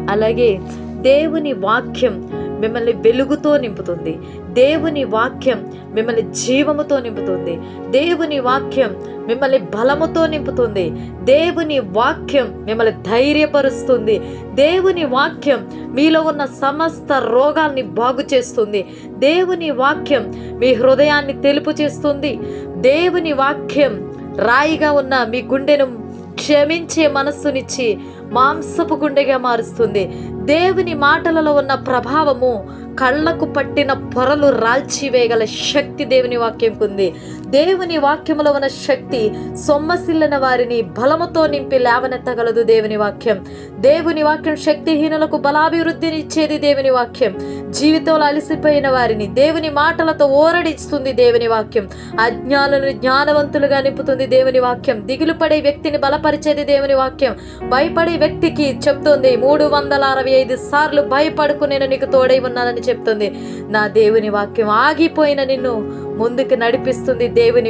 అలాగే దేవుని వాక్యం మిమ్మల్ని వెలుగుతో నింపుతుంది. దేవుని వాక్యం మిమ్మల్ని జీవముతో నింపుతుంది. దేవుని వాక్యం మిమ్మల్ని బలముతో నింపుతుంది. దేవుని వాక్యం మిమ్మల్ని ధైర్యపరుస్తుంది. దేవుని వాక్యం మీలో ఉన్న సమస్త రోగాల్ని బాగు చేస్తుంది. దేవుని వాక్యం మీ హృదయాన్ని తెలుపు చేస్తుంది. దేవుని వాక్యం రాయిగా ఉన్న మీ గుండెను క్షమించే మనస్సునిచ్చి మాంసపు గుండెగా మారుస్తుంది. దేవుని మాటలలో ఉన్న ప్రభావము కళ్ళకు పట్టిన పొరలు రాల్చివేయగల శక్తి దేవుని వాక్యంకు ఉంది. దేవుని వాక్యములో ఉన్న శక్తి సొమ్మసిల్లిన వారిని బలముతో నింపి లేవనెత్తగలదు. దేవుని వాక్యం శక్తిహీనులకు బలాభివృద్ధిని ఇచ్చేది. దేవుని వాక్యం జీవితంలో అలసిపోయిన వారిని దేవుని మాటలతో ఓరడిస్తుంది. దేవుని వాక్యం అజ్ఞానులను జ్ఞానవంతులుగా నింపుతుంది. దేవుని వాక్యం దిగులు పడే వ్యక్తిని బలపరిచేది. దేవుని వాక్యం భయపడే వ్యక్తికి చెప్తుంది 365 సార్లు భయపడుకు నేను నీకు తోడై ఉన్నానని చెప్తుంది. నా దేవుని వాక్యం ఆగిపోయిన నిన్ను ముందుకు నడిపిస్తుంది. దేవుని